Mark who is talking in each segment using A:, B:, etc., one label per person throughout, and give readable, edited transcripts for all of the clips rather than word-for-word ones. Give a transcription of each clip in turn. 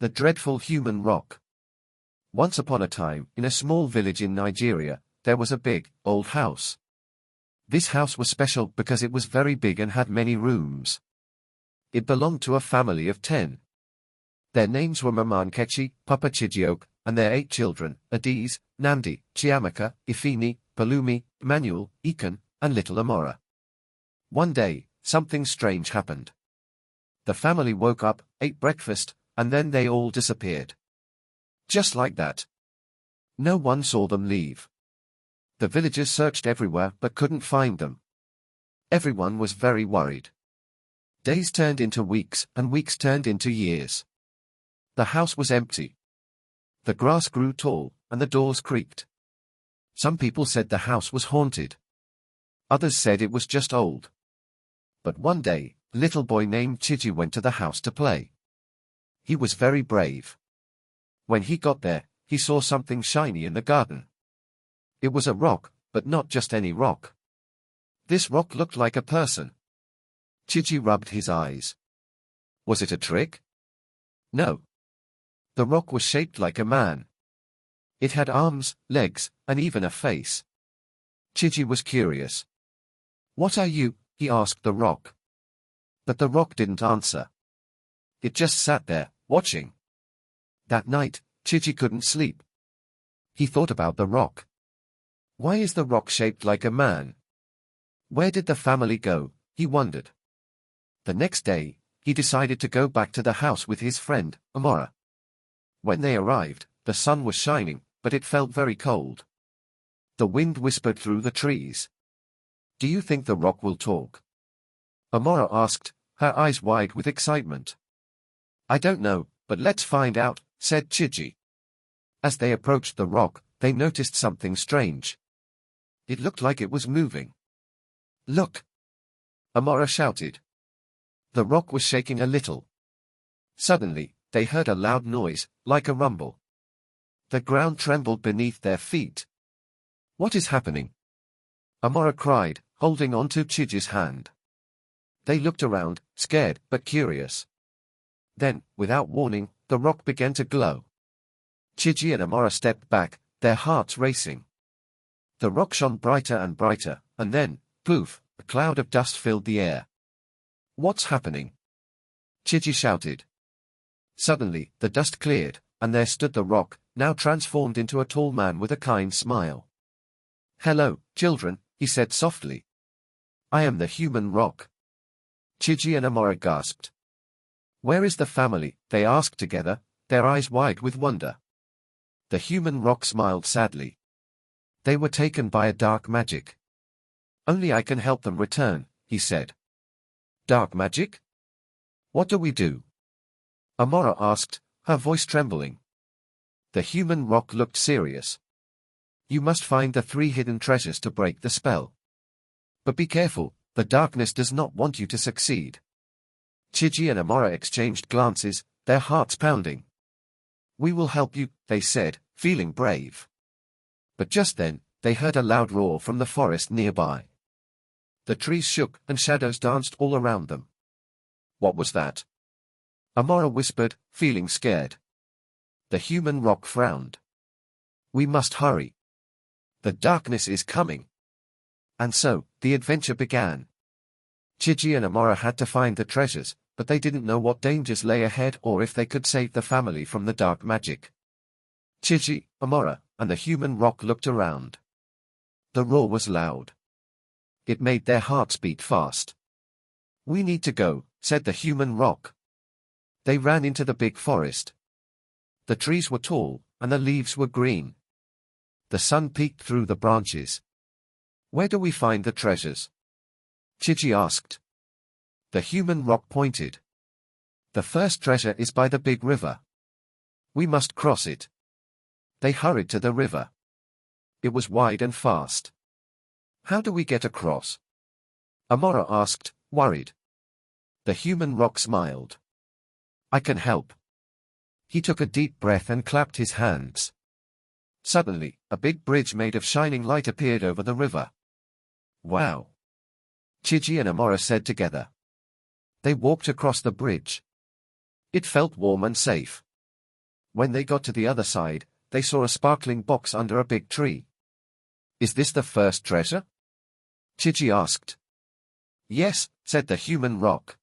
A: The dreadful human rock. Once upon a time, in a small village in Nigeria, there was a big, old house. This house was special because it was very big and had many rooms. It belonged to a family of 10. Their names were Mama Nkechi, Papa Chijioke, and their 8 children, Adiz, Namdi, Chiamaka, Ifini, Palumi, Emmanuel, Ekon, and little Amora. One day, something strange happened. The family woke up, ate breakfast, and then they all disappeared. Just like that. No one saw them leave. The villagers searched everywhere but couldn't find them. Everyone was very worried. Days turned into weeks, and weeks turned into years. The house was empty. The grass grew tall, and the doors creaked. Some people said the house was haunted. Others said it was just old. But one day, a little boy named Chiji went to the house to play. He was very brave. When he got there, he saw something shiny in the garden. It was a rock, but not just any rock. This rock looked like a person. Chiji rubbed his eyes. Was it a trick? No. The rock was shaped like a man. It had arms, legs, and even a face. Chiji was curious. "What are you?" he asked the rock. But the rock didn't answer. It just sat there, watching. That night, Chiji couldn't sleep. He thought about the rock. Why is the rock shaped like a man? Where did the family go? He wondered. The next day, he decided to go back to the house with his friend, Amora. When they arrived, the sun was shining, but it felt very cold. The wind whispered through the trees. "Do you think the rock will talk?" Amora asked, her eyes wide with excitement. "I don't know, but let's find out," said Chiji. As they approached the rock, they noticed something strange. It looked like it was moving. "Look!" Amora shouted. The rock was shaking a little. Suddenly, they heard a loud noise, like a rumble. The ground trembled beneath their feet. "What is happening?" Amora cried, holding on to Chiji's hand. They looked around, scared but curious. Then, without warning, the rock began to glow. Chiji and Amora stepped back, their hearts racing. The rock shone brighter and brighter, and then, poof, a cloud of dust filled the air. "What's happening?" Chiji shouted. Suddenly, the dust cleared, and there stood the rock, now transformed into a tall man with a kind smile. "Hello, children," he said softly. "I am the human rock." Chiji and Amora gasped. "Where is the family?" they asked together, their eyes wide with wonder. The human rock smiled sadly. "They were taken by a dark magic. Only I can help them return," he said. "Dark magic? What do we do?" Amora asked, her voice trembling. The human rock looked serious. "You must find the 3 hidden treasures to break the spell. But be careful, the darkness does not want you to succeed." Chiji and Amora exchanged glances, their hearts pounding. "We will help you," they said, feeling brave. But just then, they heard a loud roar from the forest nearby. The trees shook, and shadows danced all around them. What was that? Amora whispered, feeling scared. The human rock frowned. "We must hurry. The darkness is coming." And so, the adventure began. Chiji and Amora had to find the treasures, but they didn't know what dangers lay ahead or if they could save the family from the dark magic. Chiji, Amora, and the human rock looked around. The roar was loud. It made their hearts beat fast. "We need to go," said the human rock. They ran into the big forest. The trees were tall, and the leaves were green. The sun peeked through the branches. "Where do we find the treasures?" Chiji asked. The human rock pointed. "The first treasure is by the big river. We must cross it." They hurried to the river. It was wide and fast. "How do we get across?" Amora asked, worried. The human rock smiled. "I can help." He took a deep breath and clapped his hands. Suddenly, a big bridge made of shining light appeared over the river. "Wow!" Chiji and Amora said together. They walked across the bridge. It felt warm and safe. When they got to the other side, they saw a sparkling box under a big tree. "Is this the first treasure?" Chiji asked. "Yes," said the human rock.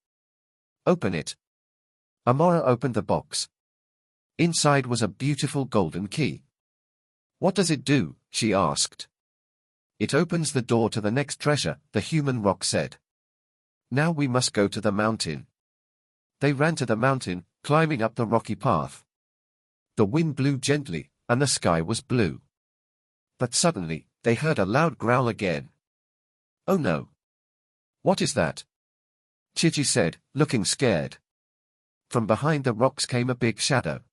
A: "Open it." Amora opened the box. Inside was a beautiful golden key. "What does it do?" she asked. "It opens the door to the next treasure," the human rock said. "Now we must go to the mountain." They ran to the mountain, climbing up the rocky path. The wind blew gently, and the sky was blue. But suddenly, they heard a loud growl again. "Oh no! What is that?" Chiji said, looking scared. From behind the rocks came a big shadow.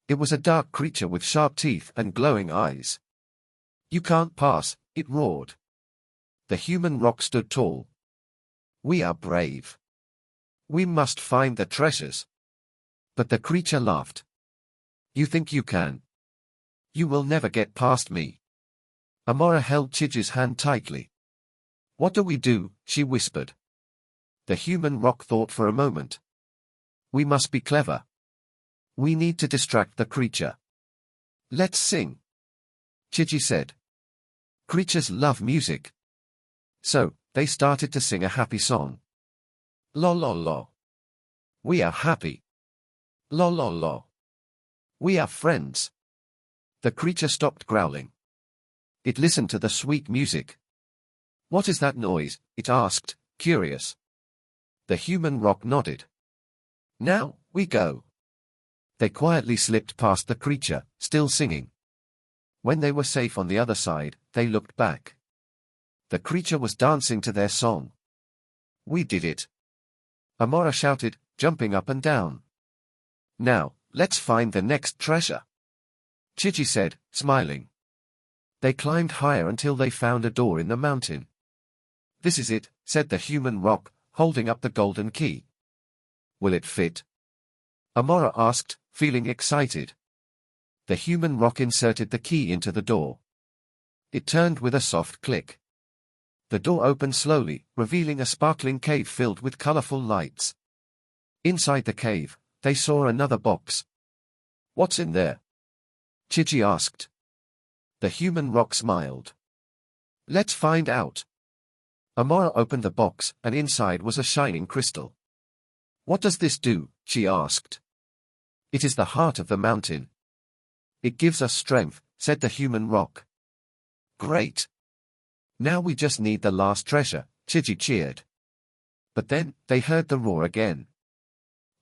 A: It was a dark creature with sharp teeth and glowing eyes. "You can't pass," it roared. The human rock stood tall. "We are brave. We must find the treasures." But the creature laughed. "You think you can? You will never get past me." Amora held Chiji's hand tightly. "What do we do?" she whispered. The human rock thought for a moment. "We must be clever. We need to distract the creature. Let's sing," Chiji said. Creatures love music. So, they started to sing a happy song. "Lo lo lo. We are happy. Lo lo lo. We are friends." The creature stopped growling. It listened to the sweet music. "What is that noise?" it asked, curious. The human rock nodded. "Now, we go." They quietly slipped past the creature, still singing. When they were safe on the other side, they looked back. The creature was dancing to their song. "We did it!" Amora shouted, jumping up and down. "Now, let's find the next treasure," Chiji said, smiling. They climbed higher until they found a door in the mountain. "This is it," said the human rock, holding up the golden key. "Will it fit?" Amora asked, feeling excited. The human rock inserted the key into the door. It turned with a soft click. The door opened slowly, revealing a sparkling cave filled with colorful lights. Inside the cave, they saw another box. "What's in there?" Chiji asked. The human rock smiled. "Let's find out." Amora opened the box, and inside was a shining crystal. "What does this do?" she asked. "It is the heart of the mountain. It gives us strength," said the human rock. "Great! Now we just need the last treasure," Chiji cheered. But then, they heard the roar again.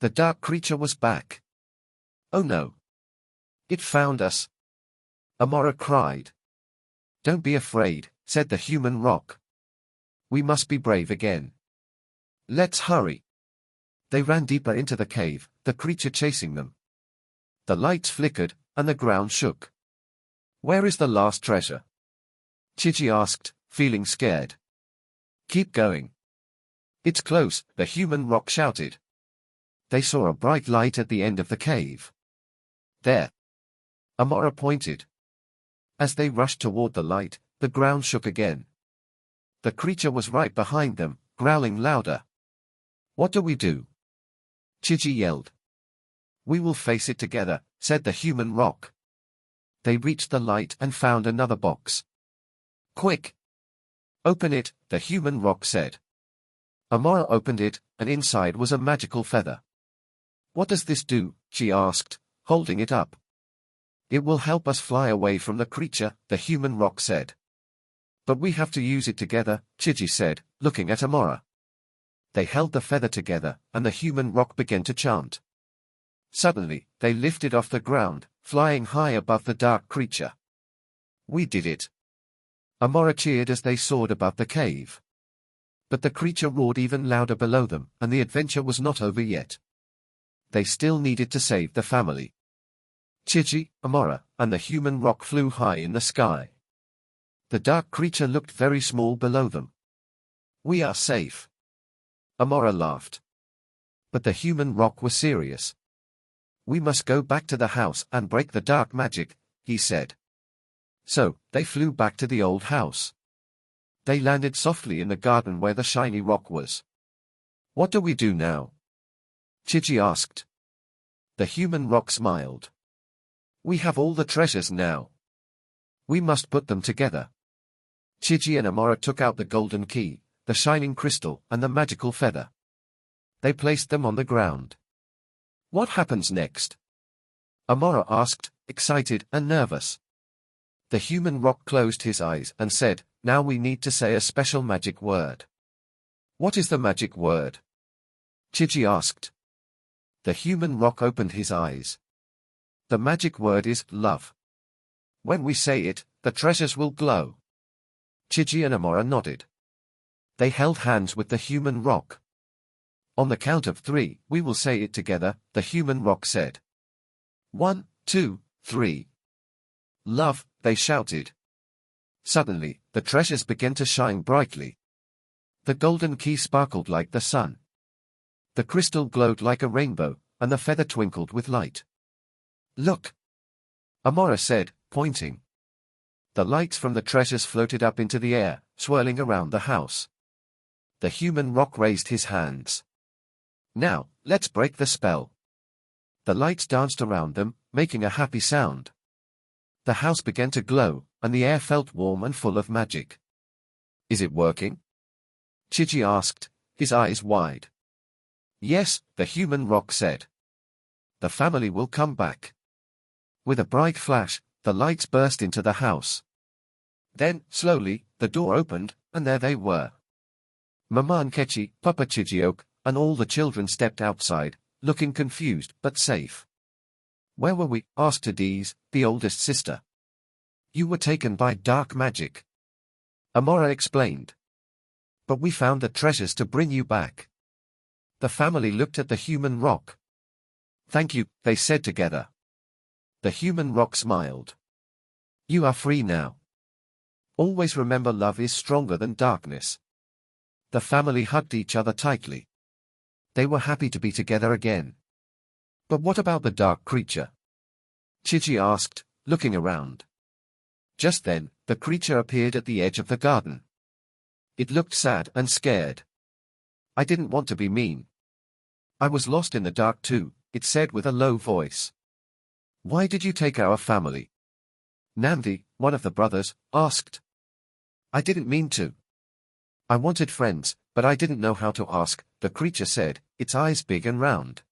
A: The dark creature was back. "Oh no! It found us!" Amora cried. "Don't be afraid," said the human rock. "We must be brave again. Let's hurry." They ran deeper into the cave, the creature chasing them. The lights flickered, and the ground shook. "Where is the last treasure?" Chiji asked, feeling scared. "Keep going. It's close," the human rock shouted. They saw a bright light at the end of the cave. "There." Amora pointed. As they rushed toward the light, the ground shook again. The creature was right behind them, growling louder. "What do we do?" Chiji yelled. "We will face it together," said the human rock. They reached the light and found another box. "Quick! Open it," the human rock said. Amora opened it, and inside was a magical feather. "What does this do?" she asked, holding it up. "It will help us fly away from the creature," the human rock said. "But we have to use it together," Chiji said, looking at Amora. They held the feather together, and the human rock began to chant. Suddenly, they lifted off the ground, flying high above the dark creature. "We did it!" Amora cheered as they soared above the cave. But the creature roared even louder below them, and the adventure was not over yet. They still needed to save the family. Chiji, Amora, and the human rock flew high in the sky. The dark creature looked very small below them. "We are safe." Amora laughed. But the human rock was serious. "We must go back to the house and break the dark magic," he said. So, they flew back to the old house. They landed softly in the garden where the shiny rock was. "What do we do now?" Chiji asked. The human rock smiled. We have all the treasures now. We must put them together. Chiji and Amora took out the golden key, the shining crystal, and the magical feather. They placed them on the ground. What happens next? Amora asked, excited and nervous. The human rock closed his eyes and said, "Now we need to say a special magic word." What is the magic word? Chiji asked. The human rock opened his eyes. The magic word is love. When we say it, the treasures will glow. Chiji and Amora nodded. They held hands with the human rock. On the count of 3, we will say it together, the human rock said. 1, 2, 3. Love, they shouted. Suddenly, the treasures began to shine brightly. The golden key sparkled like the sun. The crystal glowed like a rainbow, and the feather twinkled with light. Look! Amora said, pointing. The lights from the treasures floated up into the air, swirling around the house. The human rock raised his hands. Now, let's break the spell. The lights danced around them, making a happy sound. The house began to glow, and the air felt warm and full of magic. Is it working? Chiji asked, his eyes wide. Yes, the human rock said. The family will come back. With a bright flash, the lights burst into the house. Then, slowly, the door opened, and there they were. Mama Nkechi, Papa Chijioke, and all the children stepped outside, looking confused but safe. Where were we? Asked Adiz, the oldest sister. You were taken by dark magic. Amora explained. But we found the treasures to bring you back. The family looked at the human rock. Thank you, they said together. The human rock smiled. You are free now. Always remember, love is stronger than darkness. The family hugged each other tightly. They were happy to be together again. But what about the dark creature? Chiji asked, looking around. Just then, the creature appeared at the edge of the garden. It looked sad and scared. I didn't want to be mean. I was lost in the dark too, it said with a low voice. Why did you take our family? Namdi, one of the brothers, asked. I didn't mean to. I wanted friends, but I didn't know how to ask, the creature said, its eyes big and round.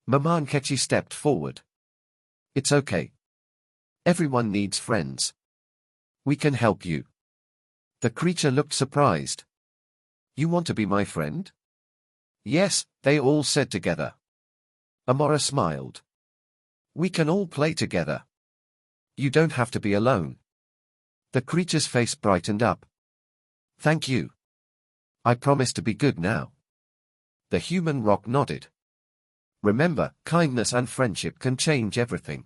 A: Mama Nkechi stepped forward. It's okay. Everyone needs friends. We can help you. The creature looked surprised. You want to be my friend? Yes, they all said together. Amora smiled. We can all play together. You don't have to be alone. The creature's face brightened up. Thank you. I promise to be good now. The human rock nodded. Remember, kindness and friendship can change everything.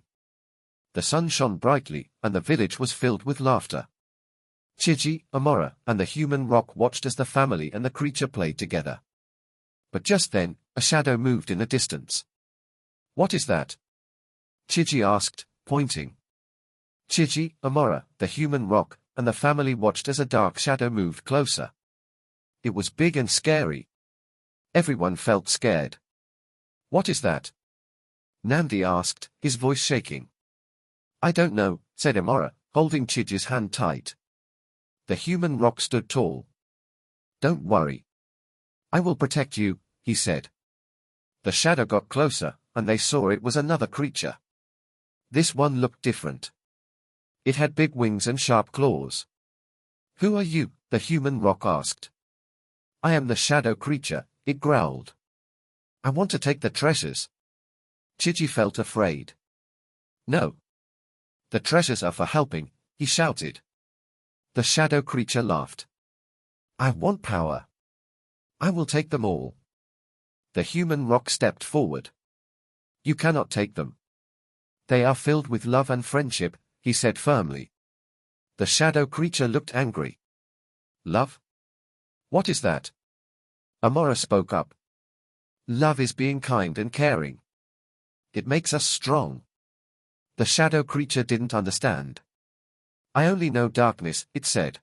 A: The sun shone brightly, and the village was filled with laughter. Chiji, Amora, and the human rock watched as the family and the creature played together. But just then, a shadow moved in the distance. What is that? Chiji asked, pointing. Chiji, Amora, the human rock, and the family watched as a dark shadow moved closer. It was big and scary. Everyone felt scared. What is that? Namdi asked, his voice shaking. I don't know, said Amora, holding Chiji's hand tight. The human rock stood tall. Don't worry. I will protect you, he said. The shadow got closer, and they saw it was another creature. This one looked different. It had big wings and sharp claws. Who are you? The human rock asked. I am the shadow creature, it growled. I want to take the treasures. Chiji felt afraid. No. The treasures are for helping, he shouted. The shadow creature laughed. I want power. I will take them all. The human rock stepped forward. You cannot take them. They are filled with love and friendship, he said firmly. The shadow creature looked angry. Love? What is that? Amora spoke up. Love is being kind and caring. It makes us strong. The shadow creature didn't understand. I only know darkness, it said.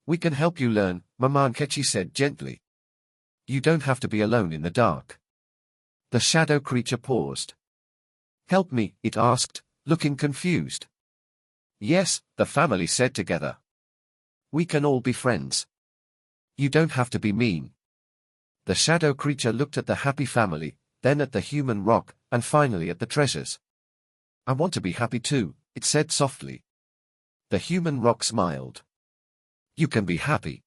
A: We can help you learn, Mama Nkechi said gently. You don't have to be alone in the dark. The shadow creature paused. Help me, it asked, looking confused. Yes, the family said together. We can all be friends. You don't have to be mean. The shadow creature looked at the happy family, then at the human rock, and finally at the treasures. I want to be happy too, it said softly. The human rock smiled. You can be happy.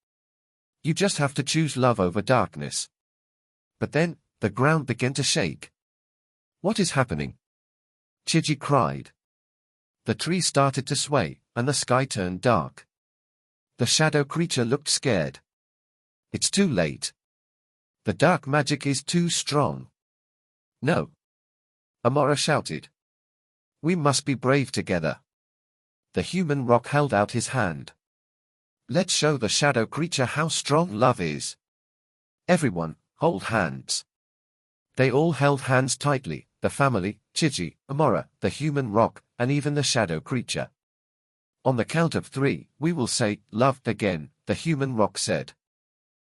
A: You just have to choose love over darkness. But then, the ground began to shake. What is happening? Chiji cried. The trees started to sway, and the sky turned dark. The shadow creature looked scared. It's too late. The dark magic is too strong. No. Amora shouted. We must be brave together. The human rock held out his hand. Let's show the shadow creature how strong love is. Everyone, hold hands. They all held hands tightly, the family, Chiji, Amora, the human rock, and even the shadow creature. On the count of 3, we will say, love again, the human rock said.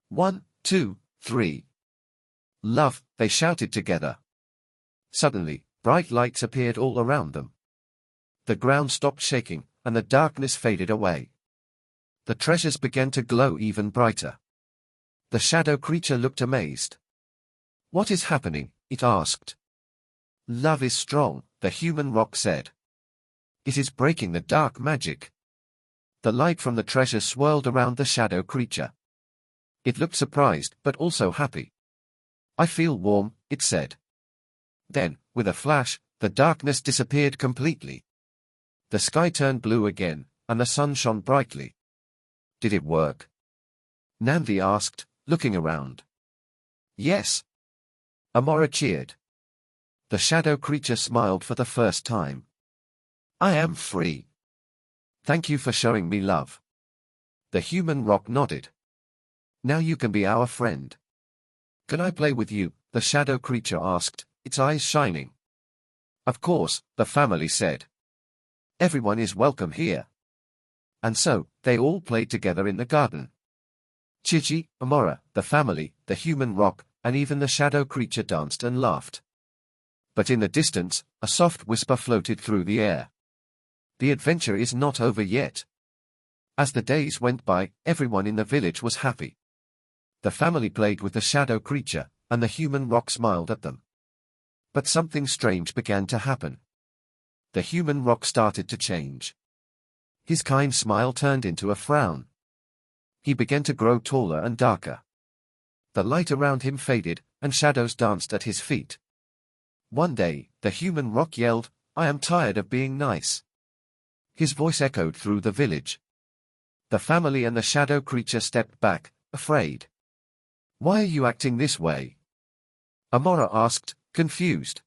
A: 1, 2, 3. Love, they shouted together. Suddenly, bright lights appeared all around them. The ground stopped shaking, and the darkness faded away. The treasures began to glow even brighter. The shadow creature looked amazed. What is happening? It asked. Love is strong, the human rock said. It is breaking the dark magic. The light from the treasures swirled around the shadow creature. It looked surprised, but also happy. I feel warm, it said. Then, with a flash, the darkness disappeared completely. The sky turned blue again, and the sun shone brightly. Did it work? Nandi asked, looking around. Yes. Amora cheered. The shadow creature smiled for the first time. I am free. Thank you for showing me love. The human rock nodded. Now you can be our friend. Can I play with you? The shadow creature asked, its eyes shining. Of course, the family said. Everyone is welcome here. And so, they all played together in the garden. Chiji, Amora, the family, the human rock, and even the shadow creature danced and laughed. But in the distance, a soft whisper floated through the air. The adventure is not over yet. As the days went by, everyone in the village was happy. The family played with the shadow creature, and the human rock smiled at them. But something strange began to happen. The human rock started to change. His kind smile turned into a frown. He began to grow taller and darker. The light around him faded, and shadows danced at his feet. One day, the human rock yelled, I am tired of being nice. His voice echoed through the village. The family and the shadow creature stepped back, afraid. Why are you acting this way? Amora asked, confused.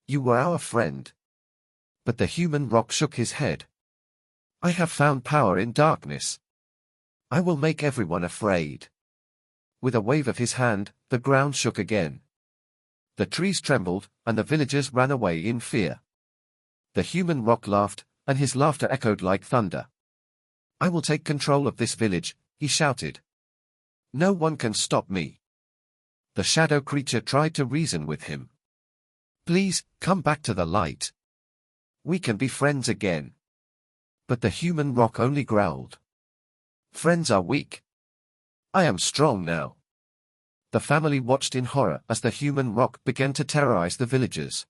A: You were our friend. But the human rock shook his head. I have found power in darkness. I will make everyone afraid. With a wave of his hand, the ground shook again. The trees trembled, and the villagers ran away in fear. The human rock laughed, and his laughter echoed like thunder. I will take control of this village, he shouted. No one can stop me. The shadow creature tried to reason with him. Please, come back to the light. We can be friends again. But the human rock only growled. Friends are weak. I am strong now. The family watched in horror as the human rock began to terrorize the villagers.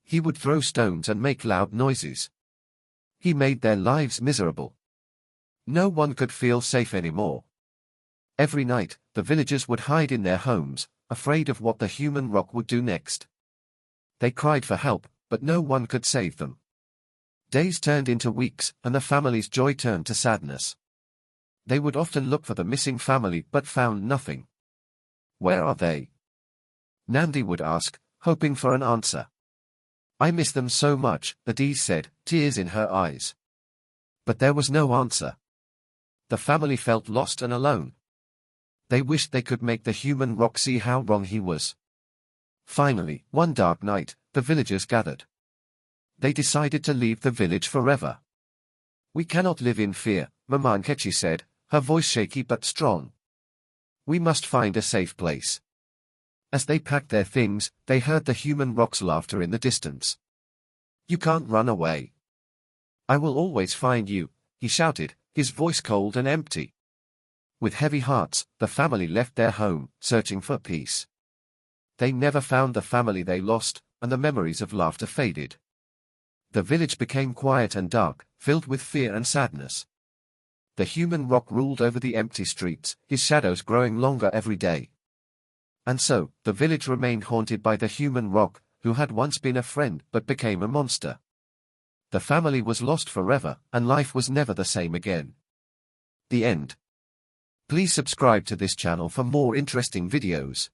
A: He would throw stones and make loud noises. He made their lives miserable. No one could feel safe anymore. Every night, the villagers would hide in their homes, afraid of what the human rock would do next. They cried for help, but no one could save them. Days turned into weeks, and the family's joy turned to sadness. They would often look for the missing family but found nothing. Where are they? Nandi would ask, hoping for an answer. I miss them so much, Adee said, tears in her eyes. But there was no answer. The family felt lost and alone. They wished they could make the human rock see how wrong he was. Finally, one dark night, the villagers gathered. They decided to leave the village forever. We cannot live in fear, Mama Nkechi said, her voice shaky but strong. We must find a safe place. As they packed their things, they heard the human rock's laughter in the distance. You can't run away. I will always find you, he shouted, his voice cold and empty. With heavy hearts, the family left their home, searching for peace. They never found the family they lost, and the memories of laughter faded. The village became quiet and dark, filled with fear and sadness. The human rock ruled over the empty streets, his shadows growing longer every day. And so, the village remained haunted by the human rock, who had once been a friend but became a monster. The family was lost forever, and life was never the same again. The end. Please subscribe to this channel for more interesting videos.